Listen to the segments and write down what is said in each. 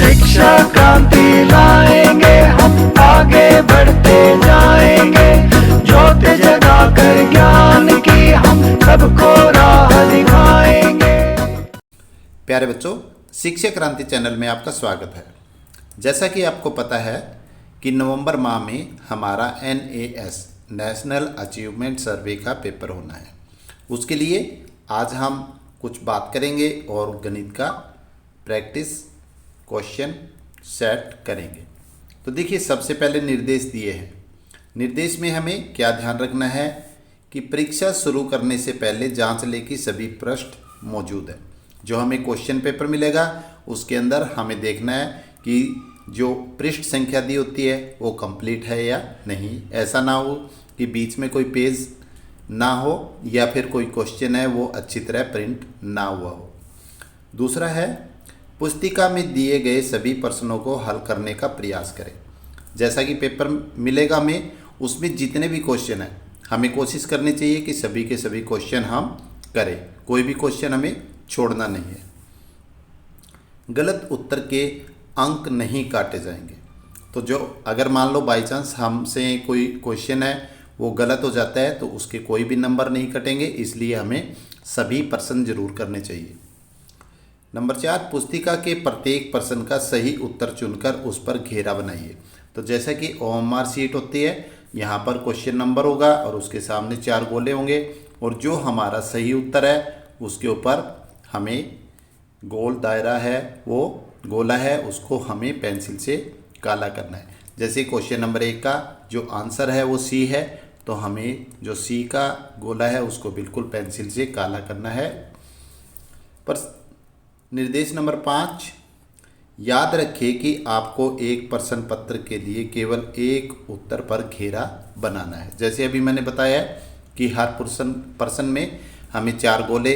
शिक्षा क्रांति लाएंगे, हम आगे बढ़ते जाएंगे। ज्योति जगाकर ज्ञान की हम सबको राह दिखाएंगे। प्यारे बच्चों, शिक्षा क्रांति चैनल में आपका स्वागत है। जैसा कि आपको पता है कि नवंबर माह में हमारा NAS नेशनल अचीवमेंट सर्वे का पेपर होना है। उसके लिए आज हम कुछ बात करेंगे और गणित का प्रैक्टिस क्वेश्चन सेट करेंगे। तो देखिए, सबसे पहले निर्देश दिए हैं। निर्देश में हमें क्या ध्यान रखना है कि परीक्षा शुरू करने से पहले जांच लें कि सभी पृष्ठ मौजूद है। जो हमें क्वेश्चन पेपर मिलेगा उसके अंदर हमें देखना है कि जो पृष्ठ संख्या दी होती है वो कंप्लीट है या नहीं। ऐसा ना हो कि बीच में कोई पेज ना हो या फिर कोई क्वेश्चन है वो अच्छी तरह प्रिंट ना हुआ हो। दूसरा है, पुस्तिका में दिए गए सभी प्रश्नों को हल करने का प्रयास करें। जैसा कि पेपर मिलेगा हमें, उसमें जितने भी क्वेश्चन हैं हमें कोशिश करनी चाहिए कि सभी के सभी क्वेश्चन हम करें। कोई भी क्वेश्चन हमें छोड़ना नहीं है। गलत उत्तर के अंक नहीं काटे जाएंगे। तो जो अगर मान लो बाई चांस हमसे कोई क्वेश्चन है वो गलत हो जाता है तो उसके कोई भी नंबर नहीं कटेंगे, इसलिए हमें सभी प्रश्न जरूर करने चाहिए। नंबर 4, पुस्तिका के प्रत्येक प्रश्न का सही उत्तर चुनकर उस पर घेरा बनाइए। तो जैसा कि OMR शीट होती है, यहाँ पर क्वेश्चन नंबर होगा और उसके सामने 4 गोले होंगे और जो हमारा सही उत्तर है उसके ऊपर हमें गोल दायरा है वो गोला है उसको हमें पेंसिल से काला करना है। जैसे क्वेश्चन नंबर 1 का जो आंसर है वो C है, तो हमें जो C का गोला है उसको बिल्कुल पेंसिल से काला करना है। पर निर्देश नंबर 5, याद रखें कि आपको एक प्रश्न पत्र के लिए केवल एक उत्तर पर घेरा बनाना है। जैसे अभी मैंने बताया कि हर प्रश्न में हमें 4 गोले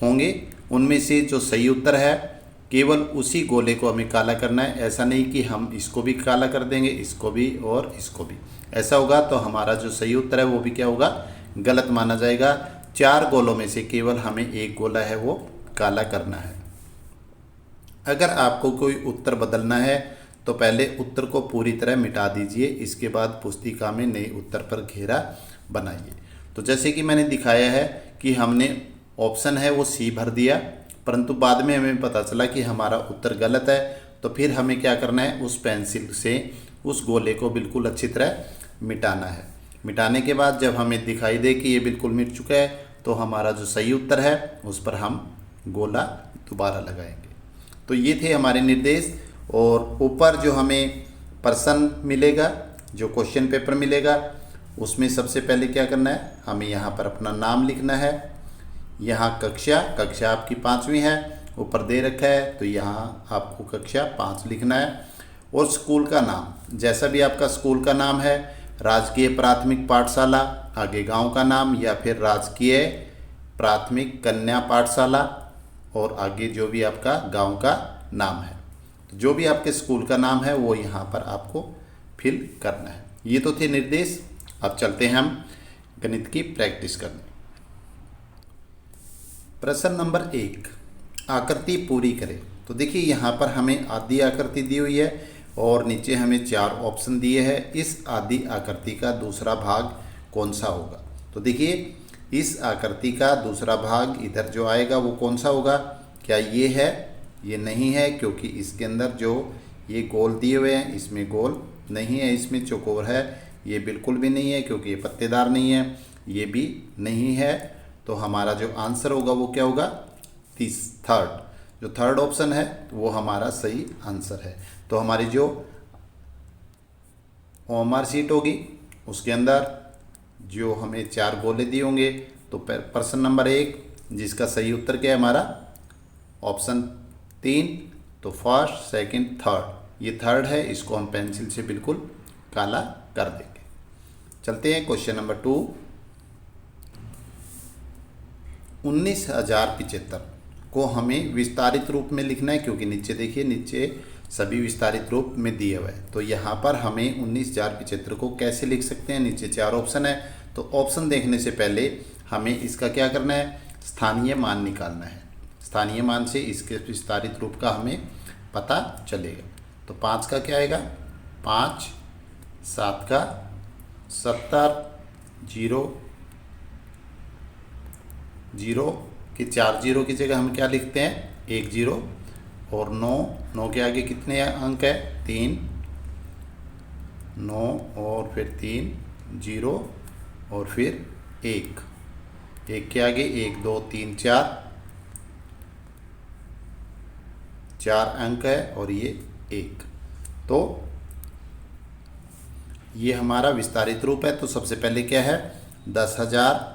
होंगे, उनमें से जो सही उत्तर है केवल उसी गोले को हमें काला करना है। ऐसा नहीं कि हम इसको भी काला कर देंगे, इसको भी और इसको भी। ऐसा होगा तो हमारा जो सही उत्तर है वो भी क्या होगा, गलत माना जाएगा। 4 गोलों में से केवल हमें एक गोला है वो काला करना है। अगर आपको कोई उत्तर बदलना है तो पहले उत्तर को पूरी तरह मिटा दीजिए, इसके बाद पुस्तिका में नए उत्तर पर घेरा बनाइए। तो जैसे कि मैंने दिखाया है कि हमने ऑप्शन है वो C भर दिया, परंतु बाद में हमें पता चला कि हमारा उत्तर गलत है। तो फिर हमें क्या करना है, उस पेंसिल से उस गोले को बिल्कुल अच्छी तरह मिटाना है। मिटाने के बाद जब हमें दिखाई दे कि ये बिल्कुल मिट चुका है तो हमारा जो सही उत्तर है उस पर हम गोला दोबारा लगाएंगे। तो ये थे हमारे निर्देश। और ऊपर जो हमें प्रश्न मिलेगा, जो क्वेश्चन पेपर मिलेगा, उसमें सबसे पहले क्या करना है, हमें यहाँ पर अपना नाम लिखना है। यहाँ कक्षा आपकी 5वीं है, ऊपर दे रखा है तो यहाँ आपको कक्षा 5 लिखना है। और स्कूल का नाम, जैसा भी आपका स्कूल का नाम है, राजकीय प्राथमिक पाठशाला, आगे गांव का नाम, या फिर राजकीय प्राथमिक कन्या पाठशाला और आगे जो भी आपका गांव का नाम है। तो जो भी आपके स्कूल का नाम है वो यहाँ पर आपको फिल करना है। ये तो थे निर्देश। अब चलते हैं हम गणित की प्रैक्टिस करने। प्रश्न नंबर 1, आकृति पूरी करें। तो देखिए, यहाँ पर हमें आधी आकृति दी हुई है और नीचे हमें 4 ऑप्शन दिए हैं। इस आधी आकृति का दूसरा भाग कौन सा होगा? तो देखिए, इस आकृति का दूसरा भाग इधर जो आएगा वो कौन सा होगा? क्या ये है? ये नहीं है, क्योंकि इसके अंदर जो ये गोल दिए हुए हैं इसमें गोल नहीं है। इसमें चौकोर है, ये बिल्कुल भी नहीं है क्योंकि ये पत्तेदार नहीं है। ये भी नहीं है। तो हमारा जो आंसर होगा वो क्या होगा? थर्ड ऑप्शन है वो हमारा सही आंसर है। तो हमारी जो OMR शीट होगी उसके अंदर जो हमें 4 गोले दिए होंगे, तो प्रश्न नंबर 1 जिसका सही उत्तर क्या है हमारा ऑप्शन 3, तो फर्स्ट, सेकंड, थर्ड, ये थर्ड है। इसको हम पेंसिल से बिल्कुल काला कर देंगे। चलते हैं क्वेश्चन नंबर 2। 19,075 को हमें विस्तारित रूप में लिखना है, क्योंकि नीचे देखिए, नीचे सभी विस्तारित रूप में दिए हुए हैं। तो यहाँ पर हमें 19,075 को कैसे लिख सकते हैं? नीचे 4 ऑप्शन है, तो ऑप्शन देखने से पहले हमें इसका क्या करना है, स्थानीय मान निकालना है। स्थानीय मान से इसके विस्तारित रूप का हमें पता चलेगा। तो 5 का क्या आएगा, 5, 7 का 70, 0 0 की 4 0 की जगह हम क्या लिखते हैं, 1 0, और 9 के आगे कितने अंक है, 3, 9 और फिर 3 0 और फिर 1 के आगे 1 2 3 4 अंक है और ये 1। तो ये हमारा विस्तारित रूप है। तो सबसे पहले क्या है, 10,000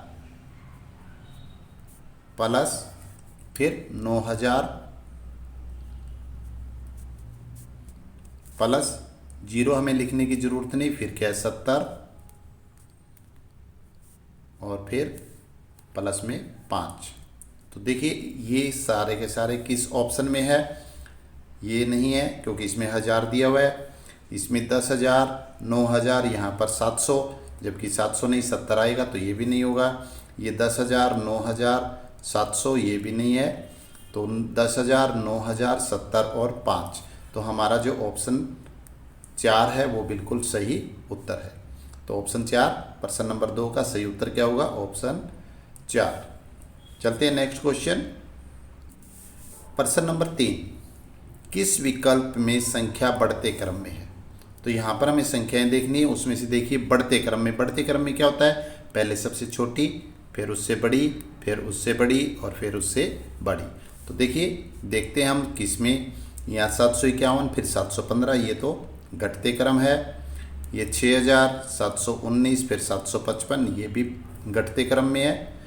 प्लस फिर 9,000 प्लस 0 हमें लिखने की ज़रूरत नहीं, फिर क्या है 70 और फिर प्लस में 5। तो देखिए ये सारे के सारे किस ऑप्शन में है, ये नहीं है क्योंकि इसमें 1000 दिया हुआ है, इसमें 10,000 9,000, यहाँ पर 700, जबकि 700 नहीं 70 आएगा तो ये भी नहीं होगा। ये 10,000 9,000 700 ये भी नहीं है। तो 10,000 9,000 70 और 5, तो हमारा जो ऑप्शन 4 है वो बिल्कुल सही उत्तर है। तो ऑप्शन 4 प्रश्न नंबर 2 का सही उत्तर क्या होगा, ऑप्शन 4। चलते हैं नेक्स्ट क्वेश्चन। प्रश्न नंबर 3, किस विकल्प में संख्या बढ़ते क्रम में है। तो यहाँ पर हमें संख्याएं देखनी है, उसमें से देखिए बढ़ते क्रम में। बढ़ते क्रम में क्या होता है, पहले सबसे छोटी, फिर उससे बड़ी, फिर उससे बड़ी और फिर उससे बड़ी। तो देखिए देखते हैं हम किस में, यहाँ 751 फिर 715, ये तो घटते क्रम है। ये 6,000 719 फिर 755, ये भी घटते क्रम में है।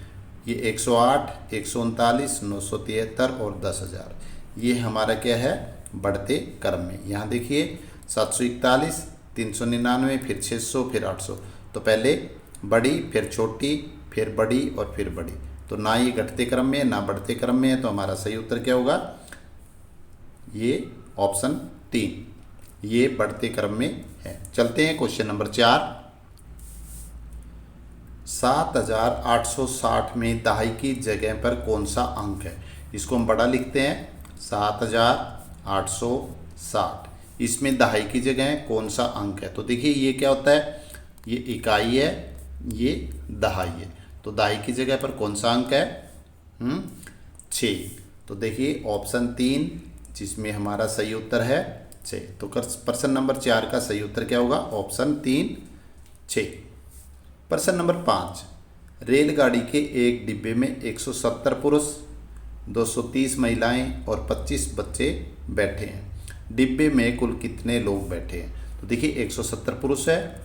ये 108 139 973 और 10,000, ये हमारा क्या है, बढ़ते क्रम में। यहाँ देखिए 741 399 फिर 600 फिर 800। तो पहले बड़ी, फिर छोटी, फिर बड़ी और फिर बड़ी। तो ना ये घटते क्रम में है ना बढ़ते क्रम में है। तो हमारा सही उत्तर क्या होगा, ये ऑप्शन 3, ये बढ़ते क्रम में है। चलते हैं क्वेश्चन नंबर 4। 7,860 में दहाई की जगह पर कौन सा अंक है। इसको हम बड़ा लिखते हैं 7,860, इसमें दहाई की जगह कौन सा अंक है। तो देखिए ये क्या होता है, ये इकाई है, ये दहाई है। तो दहाई की जगह पर कौन सा अंक है, 6। तो देखिए ऑप्शन 3 जिसमें हमारा सही उत्तर है 6। तो प्रश्न नंबर 4 का सही उत्तर क्या होगा, ऑप्शन 3 6। प्रश्न नंबर 5, रेलगाड़ी के एक डिब्बे में 170 पुरुष 230 महिलाएं और 25 बच्चे बैठे हैं। डिब्बे में कुल कितने लोग बैठे हैं। तो देखिए 170 पुरुष है,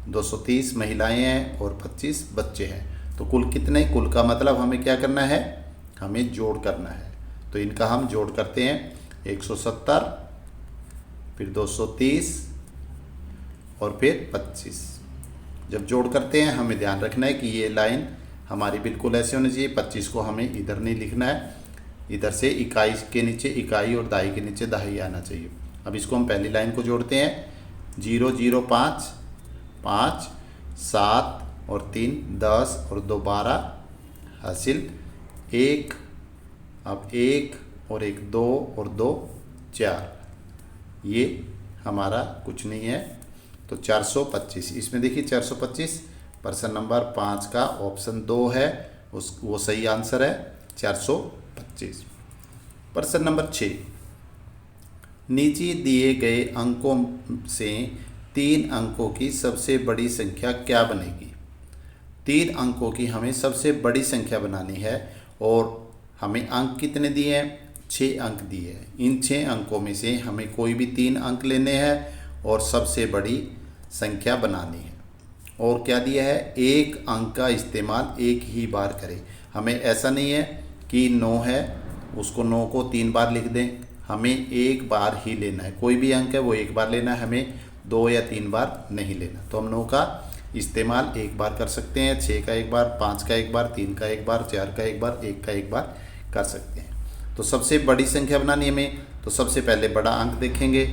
230 महिलाएं हैं और 25 बच्चे हैं। तो कुल कितने, कुल का मतलब हमें क्या करना है, हमें जोड़ करना है। तो इनका हम जोड़ करते हैं, 170 फिर 230 और फिर 25। जब जोड़ करते हैं हमें ध्यान रखना है कि ये लाइन हमारी बिल्कुल ऐसे होनी चाहिए। 25 को हमें इधर नहीं लिखना है, इधर से इकाई के नीचे इकाई और दहाई के नीचे दहाई आना चाहिए। अब इसको हम पहली लाइन को जोड़ते हैं, 0 0 5 5 7 और 3 10 और 2 12 हासिल 1, अब 1 और 1 2 और 2 4, ये हमारा कुछ नहीं है। तो 425, इसमें देखिए 425 प्रश्न नंबर 5 का ऑप्शन 2 है, वो सही आंसर है 425। प्रश्न नंबर 6, नीचे दिए गए अंकों से 3 अंकों की सबसे बड़ी संख्या क्या बनेगी। 3 अंकों की हमें सबसे बड़ी संख्या बनानी है और हमें अंक कितने दिए हैं, 6 अंक दिए हैं। इन 6 अंकों में से हमें कोई भी 3 अंक लेने हैं और सबसे बड़ी संख्या बनानी है। और क्या दिया है, एक अंक का इस्तेमाल एक ही बार करें। हमें ऐसा नहीं है कि 9 है उसको 9 को 3 बार लिख दें, हमें एक बार ही लेना है। कोई भी अंक है वो एक बार लेना है, हमें 2 या 3 बार नहीं लेना। तो हम 9 का इस्तेमाल एक बार कर सकते हैं, 6 का एक बार, 5 का एक बार, 3 का एक बार, 4 का एक बार, 1 का एक बार कर सकते हैं। तो सबसे बड़ी संख्या बनानी है हमें, तो सबसे पहले बड़ा अंक देखेंगे,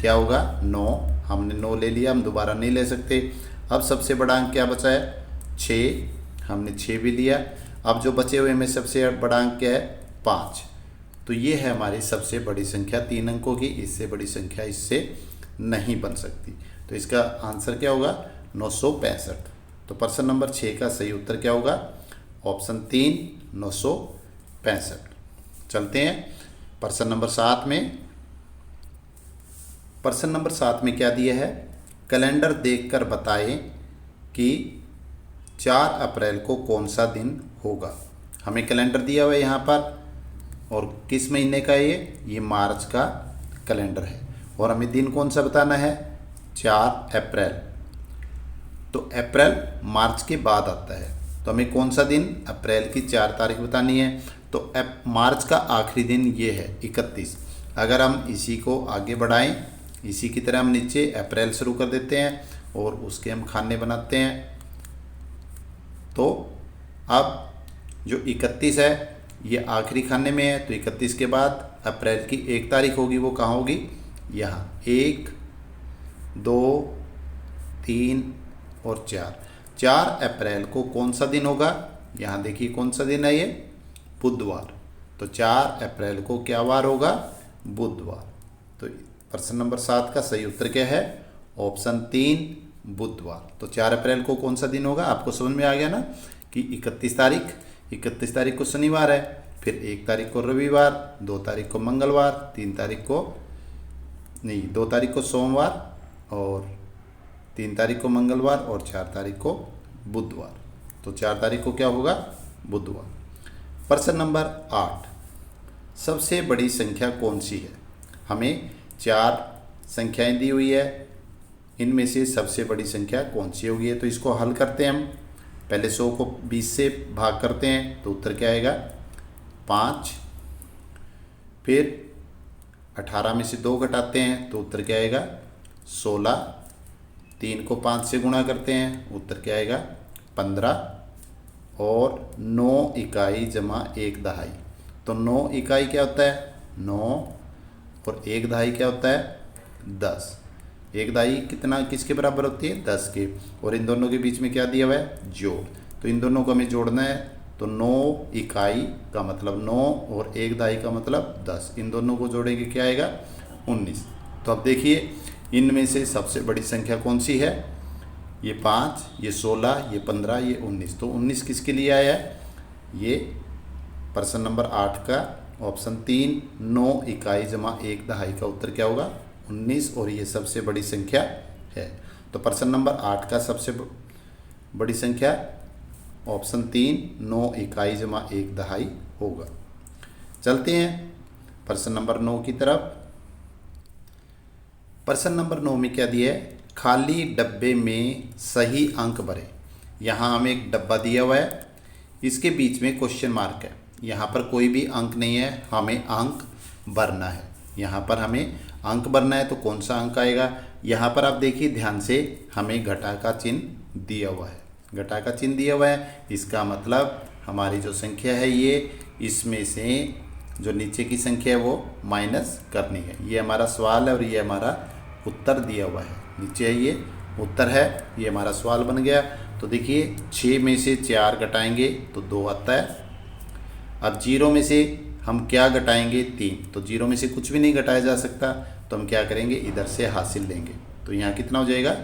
क्या होगा 9। हमने 9 ले लिया, हम दोबारा नहीं ले सकते। अब सबसे बड़ा अंक क्या बचा है, 6, हमने 6 भी लिया। अब जो बचे हुए में सबसे बड़ा अंक क्या है, 5। तो ये है हमारी सबसे बड़ी संख्या 3 अंकों की। इससे बड़ी संख्या इससे नहीं बन सकती। तो इसका आंसर क्या होगा? 965। तो प्रश्न नंबर 6 का सही उत्तर क्या होगा? ऑप्शन 3 965। चलते हैं प्रश्न नंबर 7 में। प्रश्न नंबर 7 में क्या दिया है? कैलेंडर देखकर बताएं कि 4 अप्रैल को कौन सा दिन होगा। हमें कैलेंडर दिया हुआ है यहाँ पर, और किस महीने का है ये मार्च का कैलेंडर है, और हमें दिन कौन सा बताना है? 4 अप्रैल। तो अप्रैल मार्च के बाद आता है, तो हमें कौन सा दिन? अप्रैल की 4 तारीख बतानी है। तो मार्च का आखिरी दिन ये है 31। अगर हम इसी को आगे बढ़ाएं, इसी की तरह हम नीचे अप्रैल शुरू कर देते हैं और उसके हम खाने बनाते हैं। तो अब जो 31 है ये आखिरी खाने में है, तो 31 के बाद अप्रैल की 1 तारीख होगी, वो कहाँ होगी? यहाँ 1 2 3 और 4। 4 अप्रैल को कौन सा दिन होगा? यहाँ देखिए कौन सा दिन है ये? बुधवार। तो 4 अप्रैल को क्या वार होगा? बुधवार। तो प्रश्न नंबर 7 का सही उत्तर क्या है? ऑप्शन 3 बुधवार। तो 4 अप्रैल को कौन सा दिन होगा? आपको समझ में आ गया ना कि 31 तारीख को शनिवार है, फिर 1 तारीख को रविवार, 2 तारीख को मंगलवार, 2 तारीख को सोमवार, और 3 तारीख को मंगलवार, और 4 तारीख को बुधवार। तो 4 तारीख को क्या होगा? बुधवार। प्रश्न नंबर 8, सबसे बड़ी संख्या कौन सी है? हमें 4 संख्याएं दी हुई है, इनमें से सबसे बड़ी संख्या कौन सी होगी? तो इसको हल करते हैं हम। पहले 100 को 20 से भाग करते हैं, तो उत्तर क्या आएगा? 5। फिर 18 में से 2 घटाते हैं, तो उत्तर क्या आएगा? 16। 3 को 5 से गुणा करते हैं, उत्तर क्या आएगा? 15। और 9 इकाई जमा 1 दहाई। तो 9 इकाई क्या होता है? 9, और 1 दहाई क्या होता है? 10। 1 दहाई कितना किसके बराबर होती है? 10 के। और इन दोनों के बीच में क्या दिया हुआ है? जोड़। तो इन दोनों को हमें जोड़ना है। तो 9 इकाई का मतलब 9 और 1 दहाई का मतलब 10। इन दोनों को जोड़ेंगे क्या आएगा? 19। तो अब देखिए इनमें से सबसे बड़ी संख्या कौन सी है? ये 5, ये 16, ये 15, ये 19। तो 19 किसके लिए आया है? ये प्रश्न नंबर 8 का ऑप्शन 3 9 इकाई जमा 1 दहाई का उत्तर क्या होगा? 19। और ये सबसे बड़ी संख्या है। तो प्रश्न नंबर 8 का सबसे बड़ी संख्या ऑप्शन 3 9 इकाई जमा 1 दहाई होगा। चलते हैं प्रश्न नंबर 9 की तरफ। प्रश्न नंबर 9 में क्या दिया है? खाली डब्बे में सही अंक भरें। यहाँ हमें एक डब्बा दिया हुआ है, इसके बीच में क्वेश्चन मार्क है। यहाँ पर कोई भी अंक नहीं है, हमें अंक भरना है। यहाँ पर हमें अंक भरना है, तो कौन सा अंक आएगा? यहाँ पर आप देखिए ध्यान से, हमें घटा का चिन्ह दिया हुआ है। घटा का चिन्ह दिया हुआ है, इसका मतलब हमारी जो संख्या है ये, इसमें से जो नीचे की संख्या है वो माइनस करनी है। ये हमारा सवाल है और ये हमारा उत्तर दिया हुआ है। नीचे है ये उत्तर है, ये हमारा सवाल बन गया। तो देखिए 6 में से 4 घटाएंगे तो 2 आता है। अब 0 में से हम क्या घटाएंगे? 3। तो 0 में से कुछ भी नहीं घटाया जा सकता, तो हम क्या करेंगे? इधर से हासिल लेंगे। तो यहाँ कितना हो जाएगा?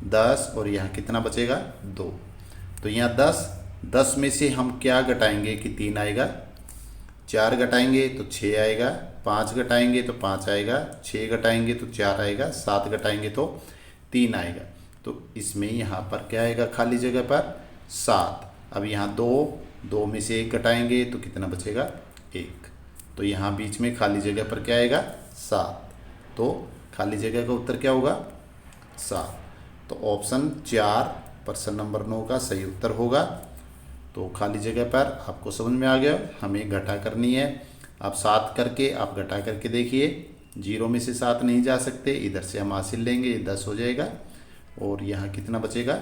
10, और यहाँ कितना बचेगा? 2। तो यहाँ 10 में से हम क्या घटाएंगे कि 3 आएगा? 4 घटाएंगे तो 6 आएगा, 5 घटाएंगे तो 5 आएगा, 6 घटाएंगे तो 4 आएगा, 7 घटाएंगे तो 3 आएगा। तो इसमें यहाँ पर क्या आएगा? खाली जगह पर 7। अब यहाँ 2 में से 1 घटाएंगे तो कितना बचेगा? 1। तो यहाँ बीच में खाली जगह पर क्या आएगा? 7। तो खाली जगह का उत्तर क्या होगा? 7। तो ऑप्शन 4 प्रश्न नंबर 9 का सही उत्तर होगा। तो खाली जगह पर आपको समझ में आ गया, हमें घटा करनी है। आप 7 करके आप घटा करके देखिए, 0 में से 7 नहीं जा सकते, इधर से हम हासिल लेंगे, ये 10 हो जाएगा। और यहाँ कितना बचेगा?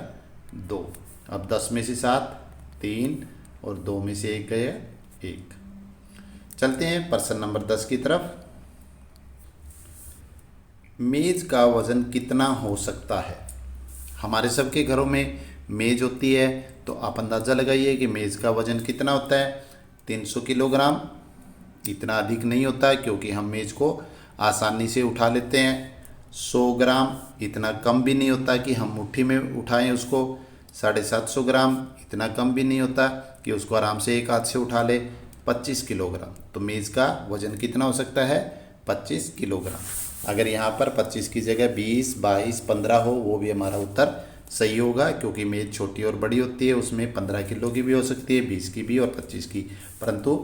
2। अब 10 में से 7 3, और 2 में से 1 गया 1। चलते हैं प्रश्न नंबर 10 की तरफ। मेज का वजन कितना हो सकता है? हमारे सबके घरों में मेज होती है, तो आप अंदाज़ा लगाइए कि मेज़ का वज़न कितना होता है? 300 किलोग्राम, इतना अधिक नहीं होता क्योंकि हम मेज़ को आसानी से उठा लेते हैं। 100 ग्राम इतना कम भी नहीं होता कि हम मुट्ठी में उठाएं उसको। 750 ग्राम इतना कम भी नहीं होता कि उसको आराम से एक हाथ से उठा ले। 25 किलोग्राम, तो मेज़ का वज़न कितना हो सकता है? 25 किलोग्राम। अगर यहाँ पर 25 की जगह 20, 22, 15 हो, वो भी हमारा उत्तर सही होगा, क्योंकि मेज़ छोटी और बड़ी होती है। उसमें 15 किलो की भी हो सकती है, 20 की भी और 25 की, परंतु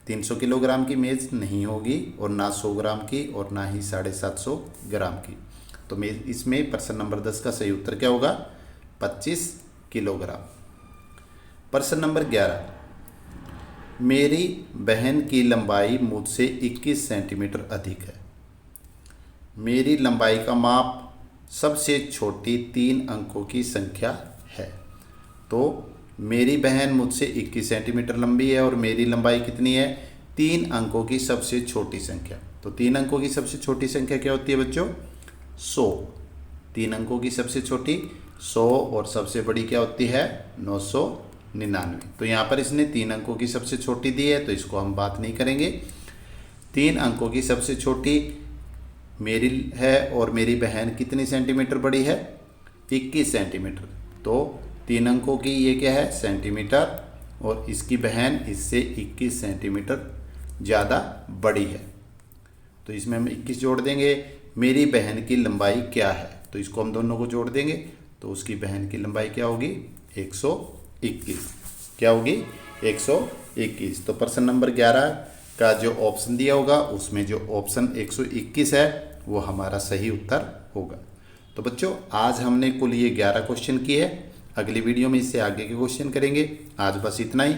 300 किलोग्राम की मेज़ नहीं होगी, और ना 100 ग्राम की और ना ही 750 ग्राम की। तो मेज़ इसमें प्रश्न नंबर 10 का सही उत्तर क्या होगा? 25 किलोग्राम। प्रश्न नंबर 11, मेरी बहन की लंबाई मुझसे 21 सेंटीमीटर अधिक है। मेरी लंबाई का माप सबसे छोटी 3 अंकों की संख्या है। तो मेरी बहन मुझसे 21 सेंटीमीटर लंबी है और मेरी लंबाई कितनी है? 3 अंकों की सबसे छोटी संख्या। तो 3 अंकों की सबसे छोटी संख्या क्या होती है बच्चों? 100। 3 अंकों की सबसे छोटी 100 और सबसे बड़ी क्या होती है? 999। तो यहाँ पर इसने 3 अंकों की सबसे छोटी दी है, तो इसको हम बात नहीं करेंगे। 3 अंकों की सबसे छोटी मेरी है और मेरी बहन कितनी सेंटीमीटर बड़ी है? 21 सेंटीमीटर। तो 3 अंकों की ये क्या है? सेंटीमीटर, और इसकी बहन इससे 21 सेंटीमीटर ज़्यादा बड़ी है। तो इसमें हम 21 जोड़ देंगे। मेरी बहन की लंबाई क्या है? तो इसको हम दोनों को जोड़ देंगे, तो उसकी बहन की लंबाई क्या होगी? 121। क्या होगी? 121। तो प्रश्न नंबर 11 का जो ऑप्शन दिया होगा उसमें जो ऑप्शन 121 है वो हमारा सही उत्तर होगा। तो बच्चों, आज हमने कुल ये 11 क्वेश्चन किए। अगली वीडियो में इससे आगे के क्वेश्चन करेंगे। आज बस इतना ही।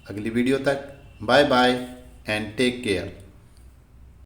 अगली वीडियो तक bye bye and take care.